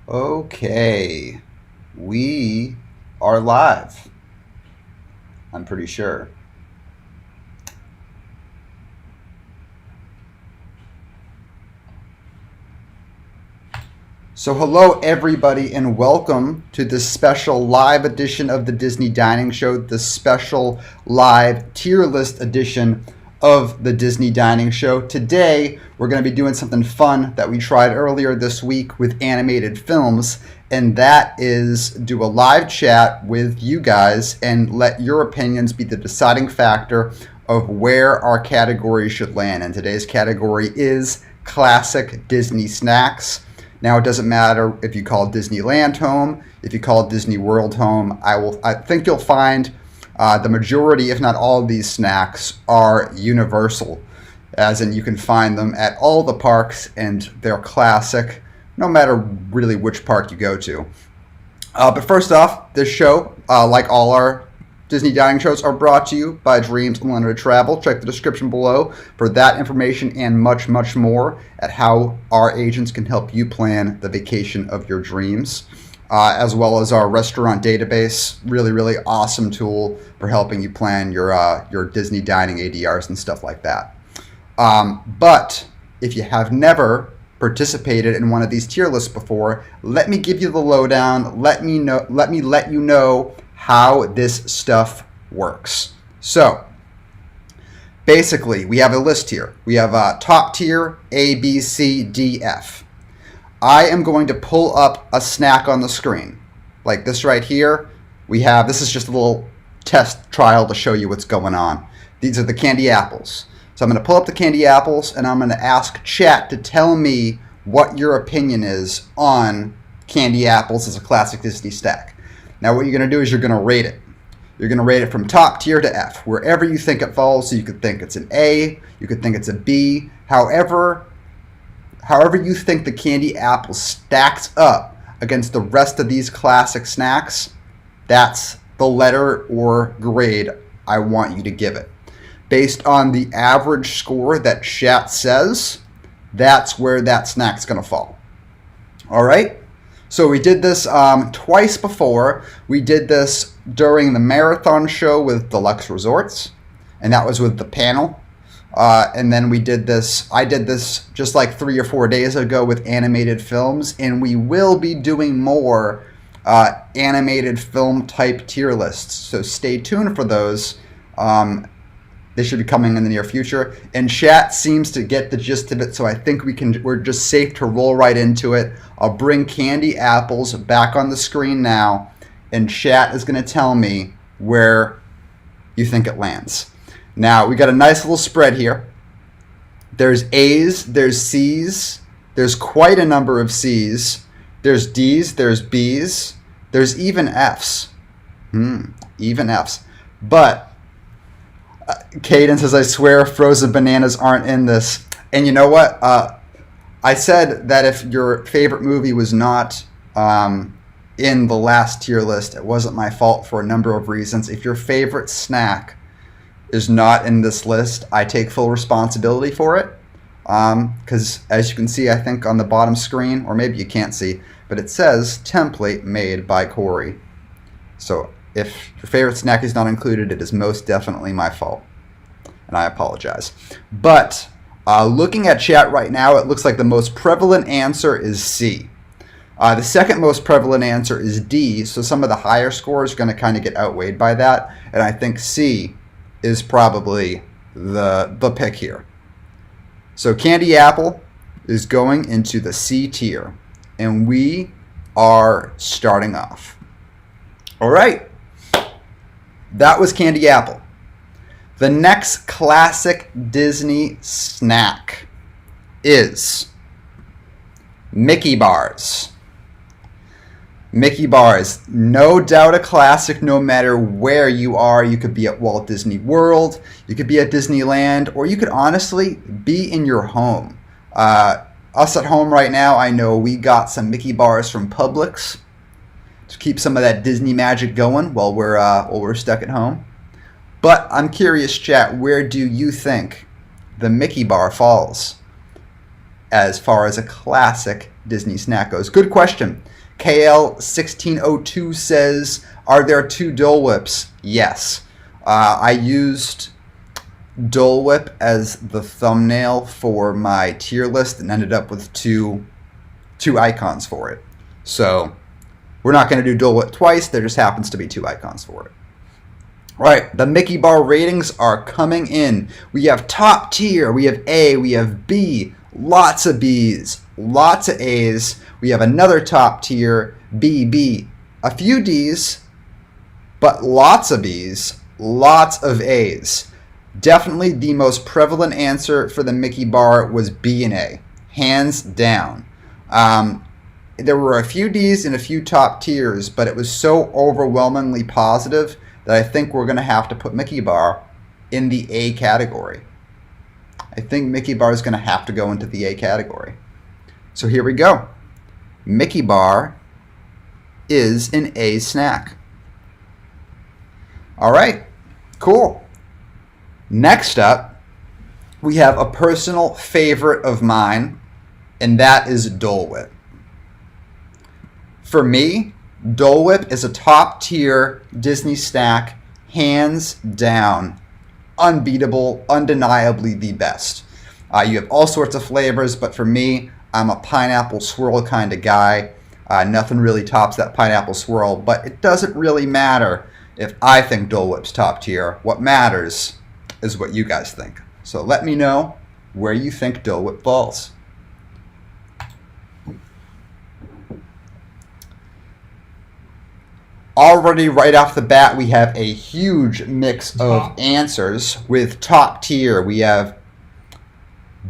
Okay, we are live. I'm pretty sure. So, hello everybody, and welcome to this special live edition of the Disney Dining Show, the special live tier list edition of the Disney Dining Show. Today, we're going to be doing something fun that we tried earlier this week with animated films, and that is do a live chat with you guys and let your opinions be the deciding factor of where our category should land. And today's category is classic Disney snacks. Now, it doesn't matter if you call Disneyland home, if you call Disney World home. I think you'll find the majority, if not all of these snacks, are universal, as in you can find them at all the parks, and they're classic, no matter really which park you go to. But first off, this show, like all our Disney dining shows, are brought to you by Dreams Unlimited Travel. Check the description below for that information and much, much more at how our agents can help you plan the vacation of your dreams. As well as our restaurant database, really awesome tool for helping you plan your Disney dining ADRs and stuff like that. But if you have never participated in one of these tier lists before, let me give you the lowdown. Let me let you know how this stuff works. So basically, we have a list here. We have top tier A, B, C, D, F. I am going to pull up a snack on the screen, like this right here. This is just a little test trial to show you what's going on. These are the candy apples. So I'm going to pull up the candy apples, and I'm going to ask chat to tell me what your opinion is on candy apples as a classic Disney snack. Now what you're going to do is you're going to rate it. You're going to rate it from top tier to F, wherever you think it falls. So you could think it's an A, you could think it's a B, however you think the candy apple stacks up against the rest of these classic snacks, that's the letter or grade I want you to give it. Based on the average score that chat says, that's where that snack's going to fall. All right? So we did this twice before. We did this during the marathon show with Deluxe Resorts, and that was with the panel. And then I did this just like 3 or 4 days ago with animated films, and we will be doing more animated film type tier lists. So stay tuned for those. They should be coming in the near future. And chat seems to get the gist of it, so I think we're just safe to roll right into it. I'll bring candy apples back on the screen now, and chat is going to tell me where you think it lands. Now, we got a nice little spread here. There's A's, there's C's, there's quite a number of C's, there's D's, there's B's, there's even F's. Even F's. But, Caden says, I swear frozen bananas aren't in this. And you know what? I said that if your favorite movie was not in the last tier list, it wasn't my fault for a number of reasons. If your favorite snack is not in this list, I take full responsibility for it, because as you can see, I think on the bottom screen, or maybe you can't see, but it says template made by Corey. So if your favorite snack is not included, it is most definitely my fault, and I apologize. But looking at chat right now, it looks like the most prevalent answer is C. The second most prevalent answer is D, so some of the higher scores are going to kind of get outweighed by that, and I think C is probably the pick here. So candy apple is going into the C tier, and we are starting off. All right, that was candy apple. The next classic Disney snack is Mickey bars. Mickey bars, no doubt a classic no matter where you are. You could be at Walt Disney World, you could be at Disneyland, or you could honestly be in your home. Us at home right now, I know we got some Mickey bars from Publix to keep some of that Disney magic going while we're stuck at home. But I'm curious, chat, where do you think the Mickey bar falls as far as a classic Disney snack goes? Good question. KL1602 says, are there 2 Dole Whips? Yes. I used Dole Whip as the thumbnail for my tier list and ended up with two icons for it. So we're not going to do Dole Whip twice. There just happens to be 2 icons for it. All right, the Mickey Bar ratings are coming in. We have top tier, we have A, we have B, lots of Bs, lots of As. We have another top tier, B, a few Ds, but lots of Bs, lots of As. Definitely the most prevalent answer for the Mickey Bar was B and A, hands down. There were a few Ds and a few top tiers, but it was so overwhelmingly positive that I think we're going to have to put Mickey Bar in the A category. I think Mickey Bar is going to have to go into the A category. So here we go. Mickey Bar is an A snack. All right, cool. Next up, we have a personal favorite of mine, and that is Dole Whip. For me, Dole Whip is a top tier Disney snack, hands down, unbeatable, undeniably the best. You have all sorts of flavors, but for me, I'm a pineapple swirl kind of guy. Nothing really tops that pineapple swirl, but it doesn't really matter if I think Dole Whip's top tier. What matters is what you guys think. So let me know where you think Dole Whip falls. Already right off the bat, we have a huge mix of answers with top tier. We have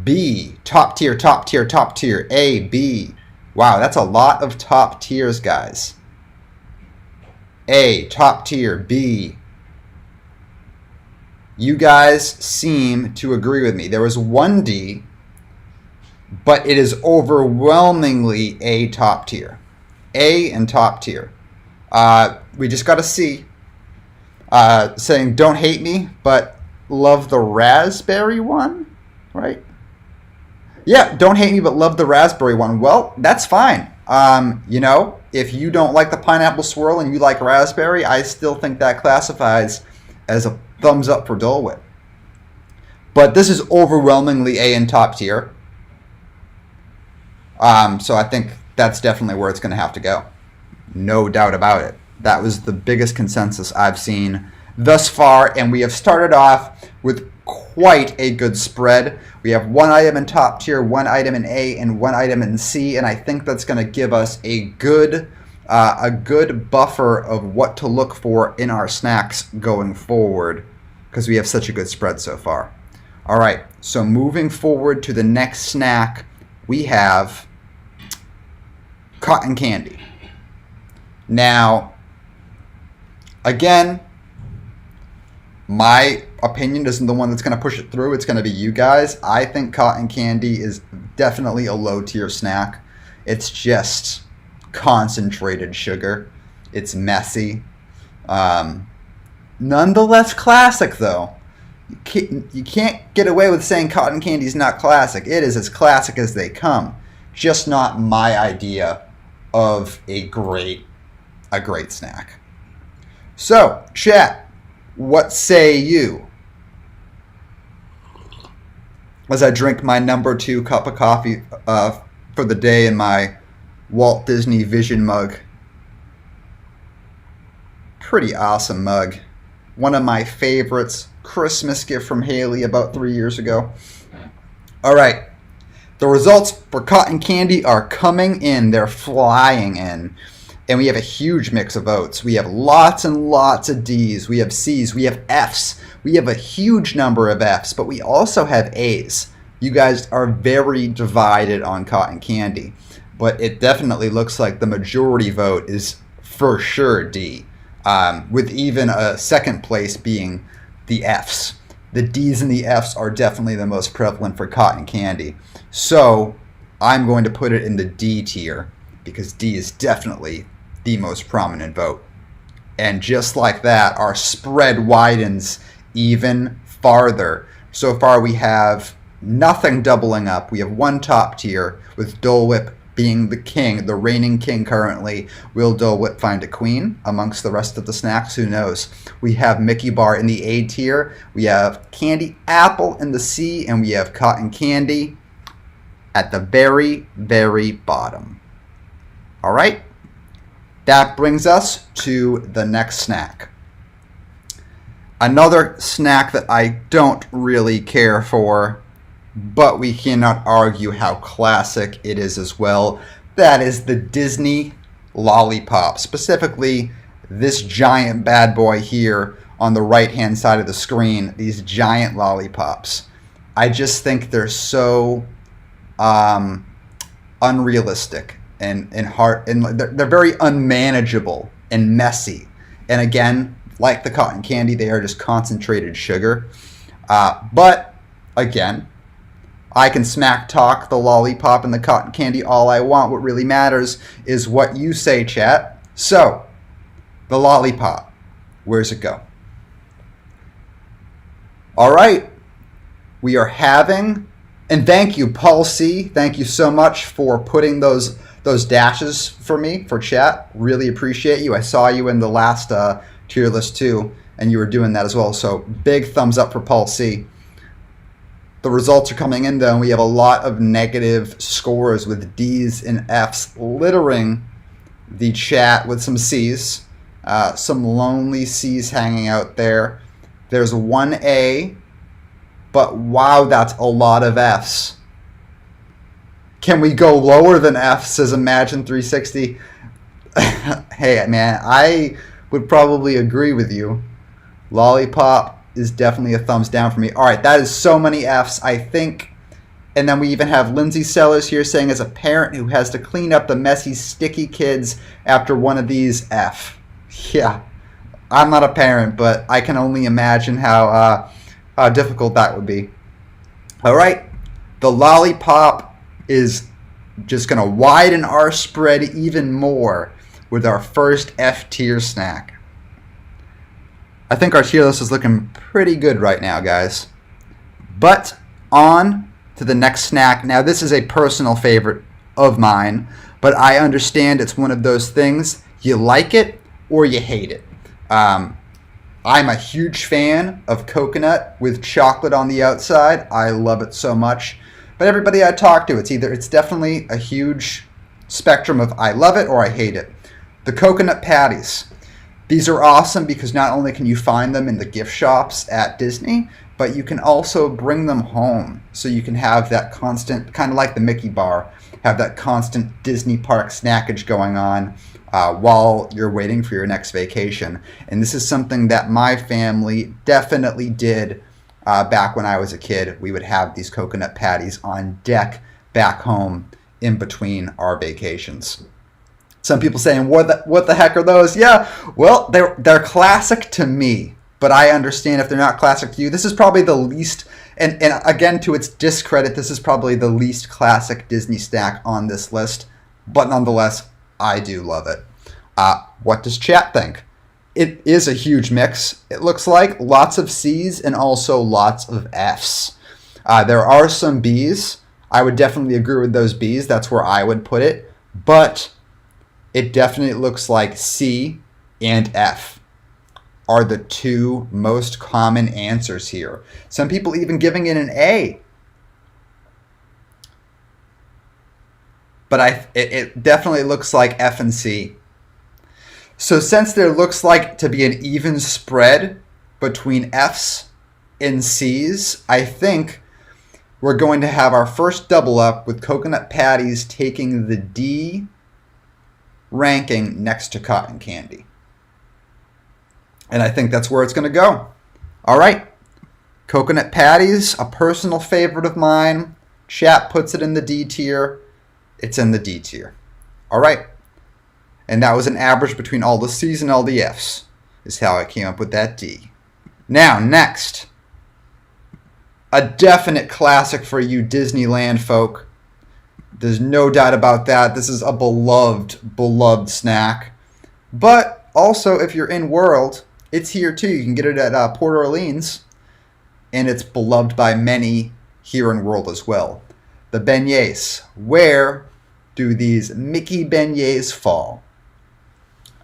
B, top tier, top tier, top tier, A, B. Wow, that's a lot of top tiers, guys. A, top tier, B. You guys seem to agree with me. There was one D, but it is overwhelmingly A top tier. A and top tier. We just got a C saying, don't hate me, but love the raspberry one, right? Yeah, don't hate me, but love the raspberry one. Well, that's fine. You know, if you don't like the pineapple swirl and you like raspberry, I still think that classifies as a thumbs up for Dole Whip. But this is overwhelmingly A and top tier. So I think that's definitely where it's going to have to go. No doubt about it. That was the biggest consensus I've seen thus far, and we have started off with quite a good spread. We have one item in top tier, one item in A, and one item in C, and I think that's going to give us a good buffer of what to look for in our snacks going forward, because we have such a good spread so far. All right, so moving forward to the next snack, we have cotton candy. Now, again, my opinion isn't the one that's going to push it through. It's going to be you guys. I think cotton candy is definitely a low tier snack. It's just concentrated sugar. It's messy. Nonetheless classic, though. You can't get away with saying cotton candy is not classic. It is as classic as they come. Just not my idea of a great snack. So, chat, what say you? As I drink my number 2 cup of coffee for the day in my Walt Disney Vision mug. Pretty awesome mug. One of my favorites. Christmas gift from Haley about 3 years ago. All right. The results for cotton candy are coming in. They're flying in. And we have a huge mix of votes. We have lots and lots of Ds. We have Cs. We have Fs. We have a huge number of Fs, but we also have As. You guys are very divided on cotton candy, but it definitely looks like the majority vote is for sure D, with even a second place being the Fs. The Ds and the Fs are definitely the most prevalent for cotton candy. So I'm going to put it in the D tier because D is definitely the most prominent vote. And just like that, our spread widens even farther. So far we have nothing doubling up. We have one top tier with Dole Whip being the king, the reigning king currently. Will Dole Whip find a queen amongst the rest of the snacks? Who knows? We have Mickey Bar in the A tier. We have Candy Apple in the C, and we have Cotton Candy at the very, very bottom. All right? That brings us to the next snack. Another snack that I don't really care for, but we cannot argue how classic it is as well. That is the Disney Lollipop. Specifically, this giant bad boy here on the right-hand side of the screen. These giant lollipops. I just think they're so unrealistic and hard, and they're very unmanageable and messy. And again, like the cotton candy, they are just concentrated sugar. But again, I can smack talk the lollipop and the cotton candy all I want. What really matters is what you say, chat. So, the lollipop, where's it go? All right, we are having, and thank you, Paul C. Thank you so much for putting those dashes for me for chat. Really appreciate you. I saw you in the last tier list too, and you were doing that as well. So big thumbs up for Paul C. The results are coming in though, and we have a lot of negative scores with D's and F's littering the chat with some C's. Some lonely C's hanging out there. There's one A, but wow, that's a lot of F's. Can we go lower than F, says Imagine 360. Hey, man, I would probably agree with you. Lollipop is definitely a thumbs down for me. All right, that is so many F's, I think. And then we even have Lindsay Sellers here saying, as a parent who has to clean up the messy, sticky kids after one of these, F. Yeah, I'm not a parent, but I can only imagine how difficult that would be. All right, the lollipop is just going to widen our spread even more with our first F tier snack. I think our tier list is looking pretty good right now, guys. But on to the next snack. Now, this is a personal favorite of mine, but I understand it's one of those things, you like it or you hate it. I'm a huge fan of coconut with chocolate on the outside. I love it so much. But everybody I talk to, it's definitely a huge spectrum of I love it or I hate it. The coconut patties. These are awesome because not only can you find them in the gift shops at Disney, but you can also bring them home. So you can have that constant, kind of like the Mickey bar, have that constant Disney park snackage going on while you're waiting for your next vacation. And this is something that my family definitely did back when I was a kid. We would have these coconut patties on deck back home in between our vacations. Some people saying, what the heck are those? Yeah, well, they're classic to me, but I understand if they're not classic to you. This is probably the least, and again, to its discredit, this is probably the least classic Disney snack on this list, but nonetheless, I do love it. What does chat think? It is a huge mix. It looks like lots of C's and also lots of F's. There are some B's. I would definitely agree with those B's. That's where I would put it, but it definitely looks like C and F are the two most common answers here. Some people even giving it an A. But it definitely looks like F and C. So since there looks like to be an even spread between F's and C's, I think we're going to have our first double up with coconut patties taking the D ranking next to cotton candy. And I think that's where it's going to go. All right. Coconut patties, a personal favorite of mine. Chat puts it in the D tier. It's in the D tier. All right. And that was an average between all the C's and all the F's, is how I came up with that D. Now, next. A definite classic for you Disneyland folk. There's no doubt about that. This is a beloved snack. But also, if you're in World, it's here too. You can get it at Port Orleans, and it's beloved by many here in World as well. The Beignets, where do these Mickey beignets fall?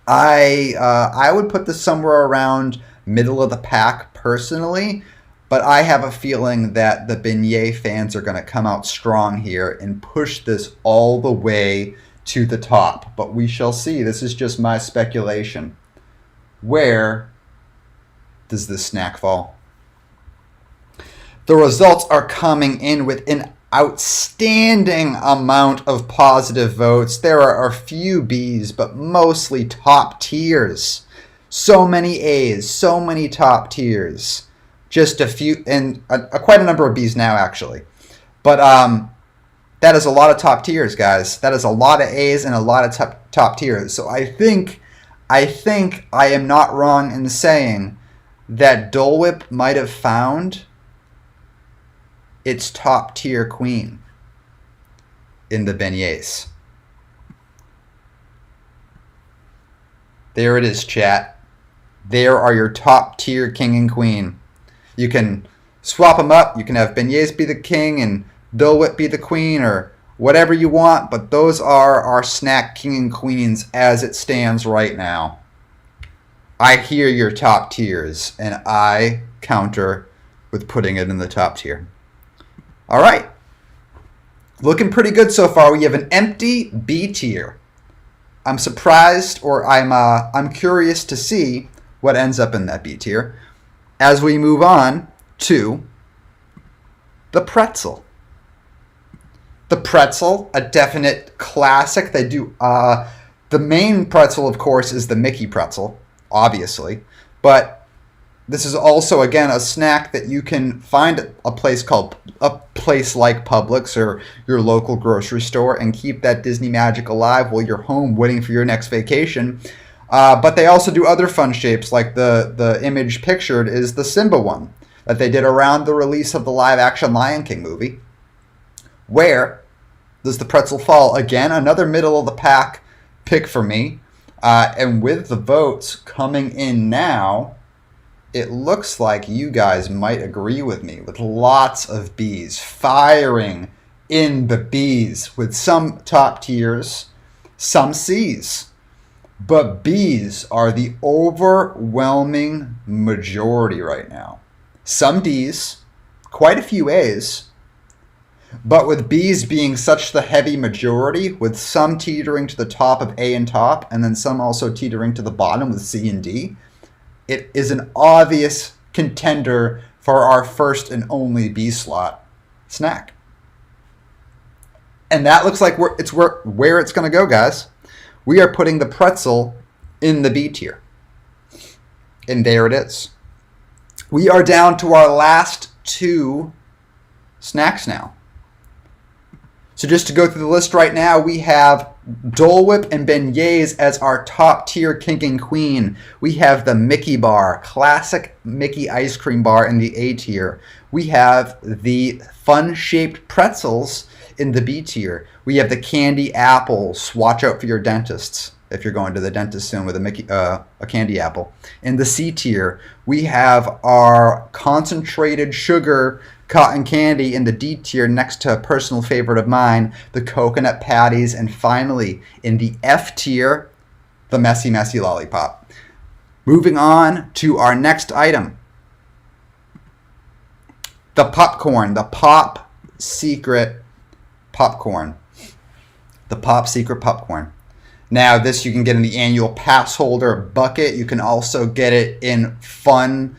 I would put this somewhere around middle of the pack personally, but I have a feeling that the beignet fans are going to come out strong here and push this all the way to the top. But we shall see. This is just my speculation. Where does this snack fall? The results are coming in with an outstanding amount of positive votes. There are a few B's, but mostly top tiers. So many A's, so many top tiers. Just a few, and quite a number of B's now, actually. But that is a lot of top tiers, guys. That is a lot of A's and a lot of top tiers. So I think I am not wrong in saying that Dole Whip might have found its top tier queen in the beignets. There it is, chat. There are your top tier king and queen. You can swap them up. You can have beignets be the king and Dole Whip be the queen, or whatever you want, but those are our snack king and queens as it stands right now. I hear your top tiers, and I counter with putting it in the top tier. All right. Looking pretty good so far. We have an empty B tier. I'm surprised, or I'm curious to see what ends up in that B tier as we move on to the pretzel. The pretzel, a definite classic. They do the main pretzel, of course, is the Mickey pretzel, obviously, but this is also, again, a snack that you can find at a place like Publix or your local grocery store and keep that Disney magic alive while you're home waiting for your next vacation. But they also do other fun shapes, like the image pictured is the Simba one that they did around the release of the live-action Lion King movie. Where does the pretzel fall? Again, another middle-of-the-pack pick for me. And with the votes coming in now, it looks like you guys might agree with me, with lots of B's firing in the B's, with some top tiers, some C's. But B's are the overwhelming majority right now. Some D's, quite a few A's, but with B's being such the heavy majority, with some teetering to the top of A and top, and then some also teetering to the bottom with C and D, it is an obvious contender for our first and only B slot snack. And that looks like where it's going to go, guys. We are putting the pretzel in the B tier. And there it is. We are down to our last two snacks now. So just to go through the list right now, we have Dole Whip and beignets as our top tier king and queen. We have the Mickey bar, classic Mickey ice cream bar in the A tier. We have the fun-shaped pretzels in the B tier. We have the candy apples. Watch out for your dentists if you're going to the dentist soon with a candy apple. In the C tier, we have our concentrated sugar cotton candy in the D tier, next to a personal favorite of mine, the coconut patties. And finally, in the F tier, the messy, messy lollipop. Moving on to our next item. The popcorn, the Pop Secret popcorn. The Pop Secret popcorn. Now, this you can get in the annual pass holder bucket. You can also get it in fun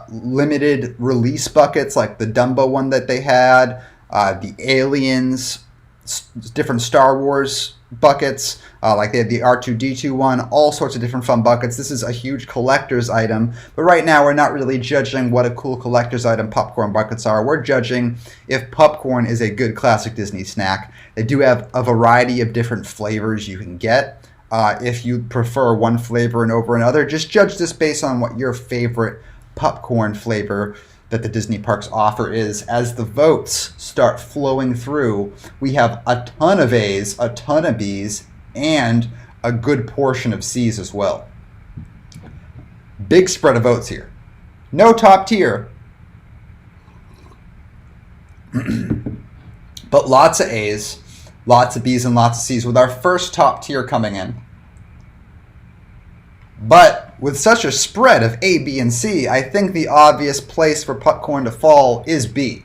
limited release buckets like the Dumbo one that they had, the Aliens, different Star Wars buckets, like they had the R2-D2 one, all sorts of different fun buckets. This is a huge collector's item, but right now we're not really judging what a cool collector's item popcorn buckets are. We're judging if popcorn is a good classic Disney snack. They do have a variety of different flavors you can get. If you prefer one flavor and over another, just judge this based on what your favorite popcorn flavor that the Disney parks offer is. As the votes start flowing through, we have a ton of A's, a ton of B's, and a good portion of C's as well. Big spread of votes here. No top tier, but lots of A's, lots of B's and lots of C's, with our first top tier coming in. But with such a spread of A, B, and C, I think the obvious place for popcorn to fall is B.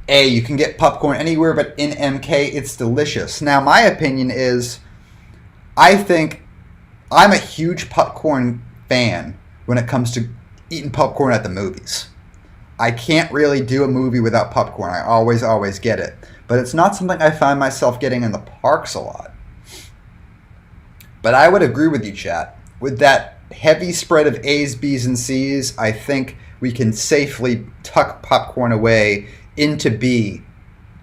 A, you can get popcorn anywhere but in MK. It's delicious. Now, my opinion is, I think I'm a huge popcorn fan when it comes to eating popcorn at the movies. I can't really do a movie without popcorn. I always get it. But it's not something I find myself getting in the parks a lot. But I would agree with you, chat. With that heavy spread of A's, B's, and C's, I think we can safely tuck popcorn away into B,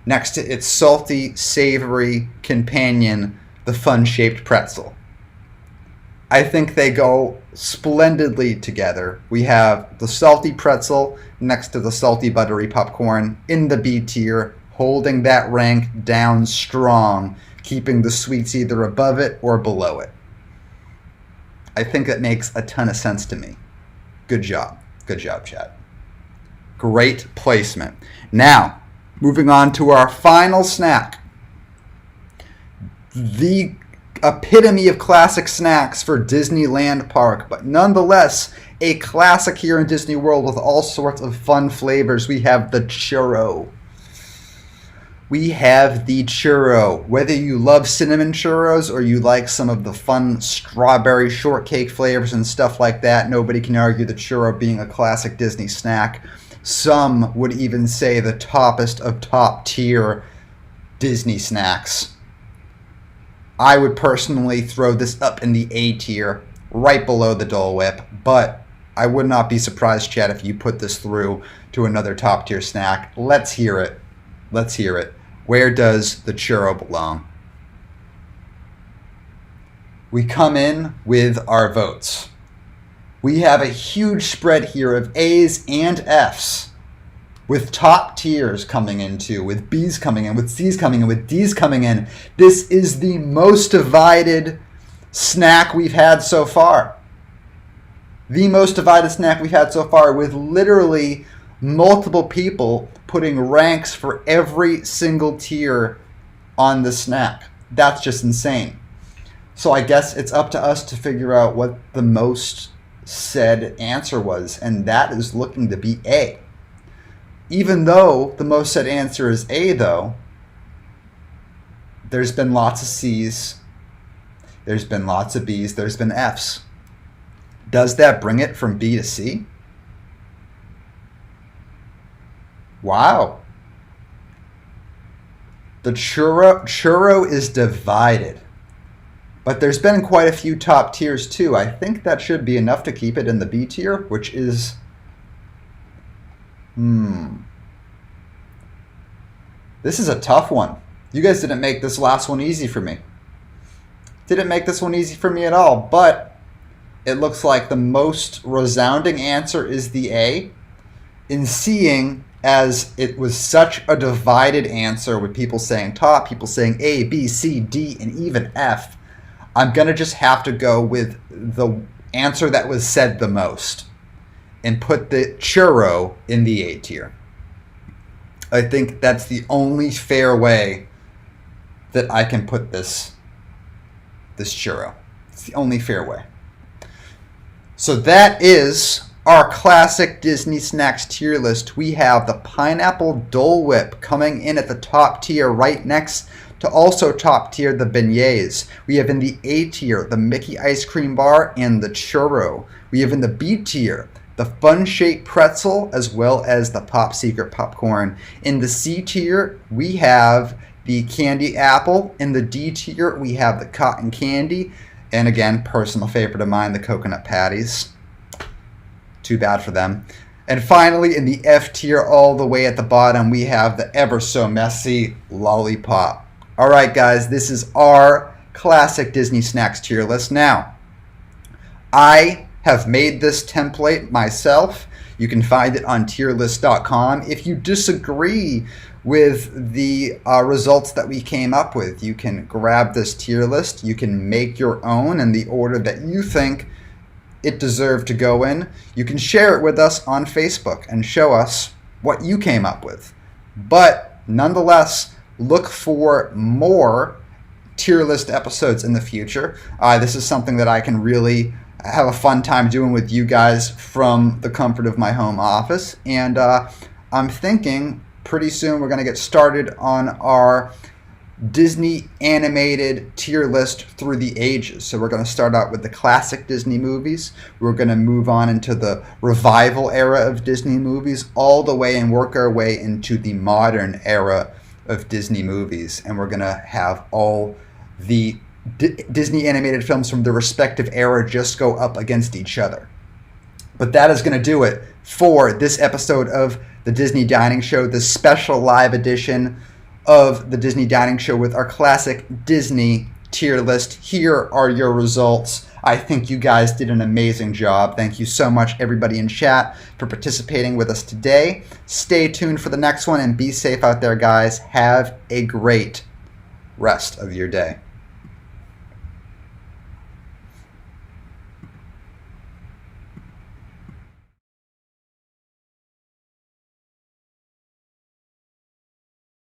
next to its salty, savory companion, the fun-shaped pretzel. I think they go splendidly together. We have the salty pretzel next to the salty, buttery popcorn in the B tier, holding that rank down strong, keeping the sweets either above it or below it. I think that makes a ton of sense to me. Good job. Good job, chat. Great placement. Now, moving on to our final snack. The epitome of classic snacks for Disneyland Park, but nonetheless a classic here in Disney World with all sorts of fun flavors. We have the churro. Whether you love cinnamon churros or you like some of the fun strawberry shortcake flavors and stuff like that, nobody can argue the churro being a classic Disney snack. Some would even say the toppest of top tier Disney snacks. I would personally throw this up in the A tier, right below the Dole Whip, but I would not be surprised, chat, if you put this through to another top tier snack. Let's hear it. Let's hear it. Where does the churro belong? We come in with our votes. We have a huge spread here of A's and F's, with top tiers coming in too, with B's coming in, with C's coming in, with D's coming in. This is the most divided snack we've had so far. The most divided snack we've had so far, with literally multiple people putting ranks for every single tier on the snack. That's just insane. So I guess it's up to us to figure out what the most said answer was, and that is looking to be A. Even though the most said answer is A, though, there's been lots of C's, there's been lots of B's, there's been F's. Does that bring it from B to C? Wow. The churro is divided. But there's been quite a few top tiers too. I think that should be enough to keep it in the B tier, which is... This is a tough one. You guys didn't make this last one easy for me. Didn't make this one easy for me at all, but it looks like the most resounding answer is the A. In seeing as it was such a divided answer with people saying top, people saying A, B, C, D, and even F, I'm going to just have to go with the answer that was said the most and put the churro in the A tier. I think that's the only fair way that I can put this churro. It's the only fair way. So that is our classic Disney snacks tier list. We have the pineapple Dole Whip coming in at the top tier, right next to also top tier the beignets. We have in the A tier the Mickey ice cream bar and the churro. We have in the B tier the fun shaped pretzel as well as the Pop Secret popcorn. In the C tier we have the candy apple. In the D tier we have the cotton candy, and again, personal favorite of mine, the coconut patties. Too bad for them. And finally, in the F tier, all the way at the bottom, we have the ever so messy Lollipop. All right, guys, this is our classic Disney snacks tier list. Now, I have made this template myself. You can find it on tierlist.com. If you disagree with the results that we came up with, you can grab this tier list. You can make your own in the order that you think it deserved to go in. You can share it with us on Facebook and show us what you came up with. But nonetheless, look for more tier list episodes in the future. This is something that I can really have a fun time doing with you guys from the comfort of my home office. And I'm thinking pretty soon we're going to get started on our Disney animated tier list through the ages. So we're going to start out with the classic Disney movies. We're going to move on into the revival era of Disney movies, all the way and work our way into the modern era of Disney movies. And we're going to have all the Disney animated films from their respective era just go up against each other. But that is going to do it for this episode of the Disney Dining Show, the special live edition of the Disney Dining Show with our classic Disney tier list. Here are your results. I think you guys did an amazing job. Thank you so much, everybody in chat, for participating with us today. Stay tuned for the next one and be safe out there, guys. Have a great rest of your day.